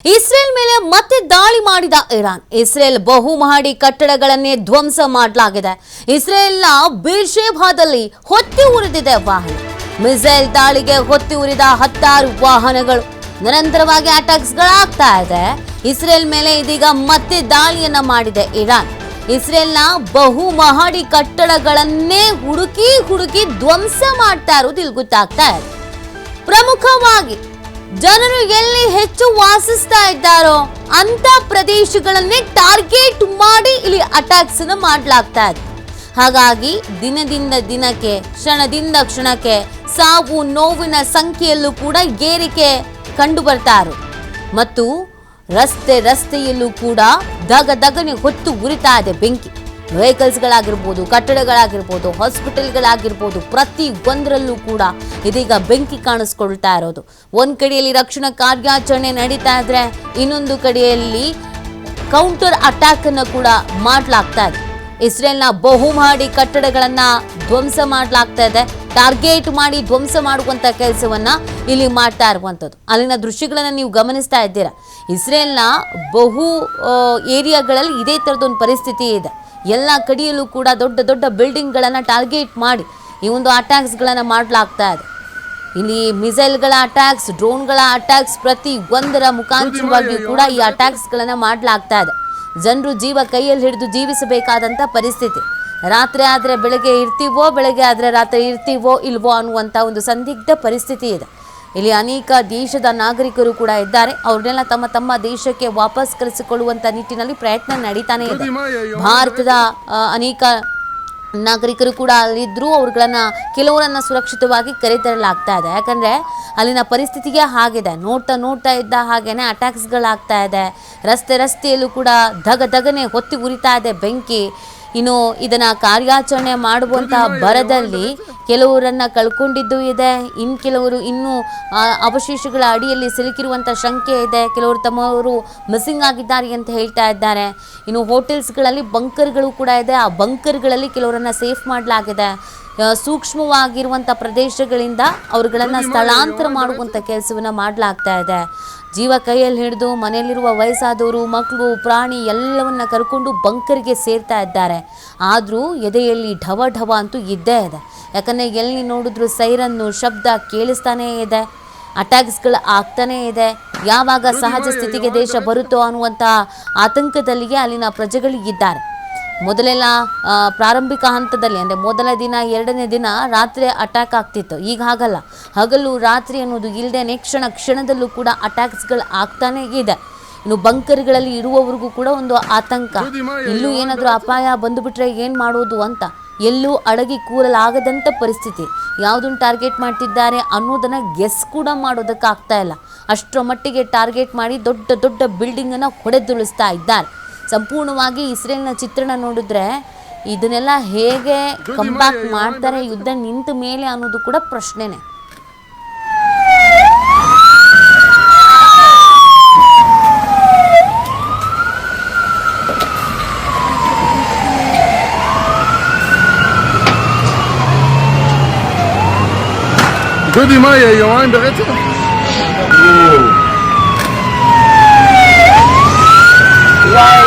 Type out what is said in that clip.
Israel ಮೇಲೆ ಮತ್ತೆ ದಾಳಿ ಮಾಡಿದ ಇರಾನ್. ಇಸ್ರೇಲ್ ಬಹುಮಹಡಿ ಕಟ್ಟಡಗಳನ್ನೇ ಧ್ವಂಸ ಮಾಡಲಾಗಿದೆ. ಇಸ್ರೇಲ್ನ ಬೇರ್ಷೆಬಾದಲ್ಲಿ ಹೊತ್ತಿ ಉರಿದಿದೆ ವಾಹನ. ಮಿಸೈಲ್ ದಾಳಿಗೆ ಹೊತ್ತಿ ಉರಿದ 10 ವಾಹನಗಳು. ನಿರಂತರವಾಗಿ ಅಟ್ಯಾಕ್ಸ್ಗಳಾಗ್ತಾ ಇದೆ. ಇಸ್ರೇಲ್ ಮೇಲೆ ಇದೀಗ ಮತ್ತೆ ದಾಳಿಯನ್ನ ಮಾಡಿದೆ ಇರಾನ್. ಇಸ್ರೇಲ್ನ ಬಹುಮಹಡಿ ಕಟ್ಟಡಗಳನ್ನೇ ಹುಡುಕಿ ಧ್ವಂಸ ಮಾಡ್ತಾ ಇರೋದು ಇಲ್ಲಿ ಗೊತ್ತಾಗ್ತಾ ಇದೆ. ಪ್ರಮುಖವಾಗಿ ಜನರು ಎಲ್ಲಿ ಹೆಚ್ಚು ವಾಸಿಸ್ತಾ ಇದ್ದಾರೋ ಅಂತ ಪ್ರದೇಶಗಳನ್ನೇ ಟಾರ್ಗೆಟ್ ಮಾಡಿ ಇಲ್ಲಿ ಅಟ್ಯಾಕ್ಸ್ ಮಾಡಲಾಗ್ತಾ ಇದೆ. ಹಾಗಾಗಿ ದಿನದಿಂದ ದಿನಕ್ಕೆ, ಕ್ಷಣದಿಂದ ಕ್ಷಣಕ್ಕೆ ಸಾವು ನೋವಿನ ಸಂಖ್ಯೆಯಲ್ಲೂ ಕೂಡ ಏರಿಕೆ ಕಂಡು ಬರ್ತಾ ಇರೋದು ಮತ್ತು ರಸ್ತೆಯಲ್ಲೂ ಕೂಡ ದಗದಗನೆ ಹೊತ್ತು ಉರಿತಾ ಇದೆ ಬೆಂಕಿ. ವೆಹಿಕಲ್ಸ್ಗಳಾಗಿರ್ಬೋದು, ಕಟ್ಟಡಗಳಾಗಿರ್ಬೋದು, ಹಾಸ್ಪಿಟಲ್ಗಳಾಗಿರ್ಬೋದು, ಪ್ರತಿ ಒಂದರಲ್ಲೂ ಕೂಡ ಇದೀಗ ಬೆಂಕಿ ಕಾಣಿಸ್ಕೊಳ್ತಾ ಇರೋದು. ಒಂದು ಕಡೆಯಲ್ಲಿ ರಕ್ಷಣಾ ಕಾರ್ಯಾಚರಣೆ ನಡೀತಾ ಇದ್ರೆ, ಇನ್ನೊಂದು ಕಡೆಯಲ್ಲಿ ಕೌಂಟರ್ ಅಟ್ಯಾಕ್ ಅನ್ನು ಕೂಡ ಮಾಡಲಾಗ್ತಾ ಇದೆ. ಇಸ್ರೇಲ್ನ ಬಹುಮಹಡಿ ಕಟ್ಟಡಗಳನ್ನ ಧ್ವಂಸ ಮಾಡಲಾಗ್ತಾ ಇದೆ. ಟಾರ್ಗೆಟ್ ಮಾಡಿ ಧ್ವಂಸ ಮಾಡುವಂತ ಕೆಲಸವನ್ನ ಇಲ್ಲಿ ಮಾಡ್ತಾ ಇರುವಂಥದ್ದು. ಅಲ್ಲಿನ ದೃಶ್ಯಗಳನ್ನ ನೀವು ಗಮನಿಸ್ತಾ ಇದ್ದೀರಾ. ಇಸ್ರೇಲ್ನ ಬಹು ಏರಿಯಾಗಳಲ್ಲಿ ಇದೇ ಥರದೊಂದು ಪರಿಸ್ಥಿತಿ ಇದೆ. ಎಲ್ಲ ಕಡೆಯಲ್ಲೂ ಕೂಡ ದೊಡ್ಡ ದೊಡ್ಡ ಬಿಲ್ಡಿಂಗ್ಗಳನ್ನು ಟಾರ್ಗೆಟ್ ಮಾಡಿ ಈ ಒಂದು ಅಟ್ಯಾಕ್ಸ್ಗಳನ್ನು ಮಾಡಲಾಗ್ತಾ ಇದೆ. ಇಲ್ಲಿ ಮಿಸೈಲ್ಗಳ ಅಟ್ಯಾಕ್ಸ್, ಡ್ರೋನ್ಗಳ ಅಟ್ಯಾಕ್ಸ್, ಪ್ರತಿ ಒಂದರ ಮುಖಾಂತರವಾಗಿಯೂ ಕೂಡ ಈ ಅಟ್ಯಾಕ್ಸ್ಗಳನ್ನು ಮಾಡಲಾಗ್ತಾ ಇದೆ. ಜನರು ಜೀವ ಕೈಯಲ್ಲಿ ಹಿಡಿದು ಜೀವಿಸಬೇಕಾದಂಥ ಪರಿಸ್ಥಿತಿ. ರಾತ್ರಿ ಆದರೆ ಬೆಳಗ್ಗೆ ಇರ್ತೀವೋ, ಬೆಳಗ್ಗೆ ಆದರೆ ರಾತ್ರಿ ಇರ್ತೀವೋ ಇಲ್ವೋ ಅನ್ನುವಂಥ ಒಂದು ಸಂದಿಗ್ಧ ಪರಿಸ್ಥಿತಿ ಇದೆ. ಇಲ್ಲಿ ಅನೇಕ ದೇಶದ ನಾಗರಿಕರು ಕೂಡ ಇದ್ದಾರೆ. ಅವ್ರನ್ನೆಲ್ಲ ತಮ್ಮ ದೇಶಕ್ಕೆ ವಾಪಸ್ ಕರೆಸಿಕೊಳ್ಳುವಂಥ ನಿಟ್ಟಿನಲ್ಲಿ ಪ್ರಯತ್ನ ನಡೀತಾನೆ ಇದೆ. ಭಾರತದ ಅನೇಕ ನಾಗರಿಕರು ಕೂಡ ಅಲ್ಲಿದ್ದರೂ ಅವ್ರುಗಳನ್ನ ಕೆಲವರನ್ನ ಸುರಕ್ಷಿತವಾಗಿ ಕರೆತರಲಾಗ್ತಾ ಇದೆ. ಯಾಕಂದರೆ ಅಲ್ಲಿನ ಪರಿಸ್ಥಿತಿಗೆ ಹಾಗಿದೆ. ನೋಡ್ತಾ ಇದ್ದ ಹಾಗೇನೆ ಅಟ್ಯಾಕ್ಸ್ಗಳಾಗ್ತಾ ಇದೆ. ರಸ್ತೆಯಲ್ಲೂ ಕೂಡ ದಗದಗನೆ ಹೊತ್ತಿ ಉರಿತಾ ಇದೆ ಬೆಂಕಿ. ಇನ್ನು ಇದನ್ನ ಕಾರ್ಯಾಚರಣೆ ಮಾಡುವಂಥ ಭರದಲ್ಲಿ ಕೆಲವರನ್ನ ಕಳ್ಕೊಂಡಿದ್ದು ಇದೆ. ಕೆಲವರು ಇನ್ನೂ ಅವಶೇಷಗಳ ಅಡಿಯಲ್ಲಿ ಸಿಲುಕಿರುವಂಥ ಶಂಕೆ ಇದೆ. ಕೆಲವರು ತಮ್ಮವರು ಮಿಸ್ಸಿಂಗ್ ಆಗಿದ್ದಾರೆ ಅಂತ ಹೇಳ್ತಾ ಇದ್ದಾರೆ. ಇನ್ನು ಹೋಟೆಲ್ಸ್ಗಳಲ್ಲಿ ಬಂಕರ್ಗಳು ಕೂಡ ಇದೆ. ಆ ಬಂಕರ್ಗಳಲ್ಲಿ ಕೆಲವರನ್ನ ಸೇಫ್ ಮಾಡಲಾಗಿದೆ. ಸೂಕ್ಷ್ಮವಾಗಿರುವಂಥ ಪ್ರದೇಶಗಳಿಂದ ಅವರುಗಳನ್ನು ಸ್ಥಳಾಂತರ ಮಾಡುವಂಥ ಕೆಲಸವನ್ನು ಮಾಡಲಾಗ್ತಾ ಇದೆ. ಜೀವ ಕೈಯಲ್ಲಿ ಹಿಡಿದು ಮನೆಯಲ್ಲಿರುವ ವಯಸ್ಸಾದವರು, ಮಕ್ಕಳು, ಪ್ರಾಣಿ ಎಲ್ಲವನ್ನ ಕರ್ಕೊಂಡು ಬಂಕರ್ಗೆ ಸೇರ್ತಾ ಇದ್ದಾರೆ. ಆದರೂ ಎದೆಯಲ್ಲಿ ಢವ ಅಂತೂ ಇದ್ದೇ ಇದೆ. ಯಾಕಂದರೆ ಎಲ್ಲಿ ನೋಡಿದ್ರು ಸೈರನ್ನು ಶಬ್ದ ಕೇಳಿಸ್ತಾನೇ ಇದೆ. ಅಟ್ಯಾಕ್ಸ್ಗಳು ಆಗ್ತಾನೇ ಇದೆ. ಯಾವಾಗ ಸಹಜ ಸ್ಥಿತಿಗೆ ದೇಶ ಬರುತ್ತೋ ಅನ್ನುವಂಥ ಆತಂಕದಲ್ಲಿಯೇ ಅಲ್ಲಿನ ಪ್ರಜೆಗಳಿಗಿದ್ದಾರೆ. ಮೊದಲೆಲ್ಲ ಪ್ರಾರಂಭಿಕ ಹಂತದಲ್ಲಿ ಅಂದರೆ ಮೊದಲ ದಿನ, ಎರಡನೇ ದಿನ ರಾತ್ರಿ ಅಟ್ಯಾಕ್ ಆಗ್ತಿತ್ತು. ಈಗ ಹಾಗಲ್ಲ. ಹಗಲು ರಾತ್ರಿ ಅನ್ನೋದು ಇಲ್ಲದೇನೆ ಕ್ಷಣದಲ್ಲೂ ಕೂಡ ಅಟ್ಯಾಕ್ಸ್ಗಳು ಆಗ್ತಾನೇ ಇದೆ. ಇನ್ನು ಬಂಕರ್ಗಳಲ್ಲಿ ಇರುವವರಿಗೂ ಕೂಡ ಒಂದು ಆತಂಕ. ಇಲ್ಲೂ ಏನಾದರೂ ಅಪಾಯ ಬಂದುಬಿಟ್ರೆ ಏನು ಮಾಡೋದು ಅಂತ ಎಲ್ಲೂ ಅಡಗಿ ಕೂರಲಾಗದಂಥ ಪರಿಸ್ಥಿತಿ. ಯಾವುದನ್ನು ಟಾರ್ಗೆಟ್ ಮಾಡ್ತಿದ್ದಾರೆ ಅನ್ನೋದನ್ನು ಗೆಸ್ ಕೂಡ ಮಾಡೋದಕ್ಕಾಗ್ತಾ ಇಲ್ಲ. ಅಷ್ಟರ ಮಟ್ಟಿಗೆ ಟಾರ್ಗೆಟ್ ಮಾಡಿ ದೊಡ್ಡ ಬಿಲ್ಡಿಂಗನ್ನು ಹೊಡೆದುರುಳಿಸ್ತಾ ಇದ್ದಾರೆ. ಸಂಪೂರ್ಣವಾಗಿ ಇಸ್ರೇಲ್ನ ಚಿತ್ರಣ ನೋಡಿದ್ರೆ ಇದನ್ನೆಲ್ಲ ಹೇಗೆ ಕಂಬ್ಯಾಕ್ ಮಾಡ್ತಾರೆ ಯುದ್ಧ ನಿಂತ ಮೇಲೆ ಅನ್ನೋದು ಕೂಡ ಪ್ರಶ್ನೆನೇ. דודי, מה יהיה? יומיים ברצף? Wow,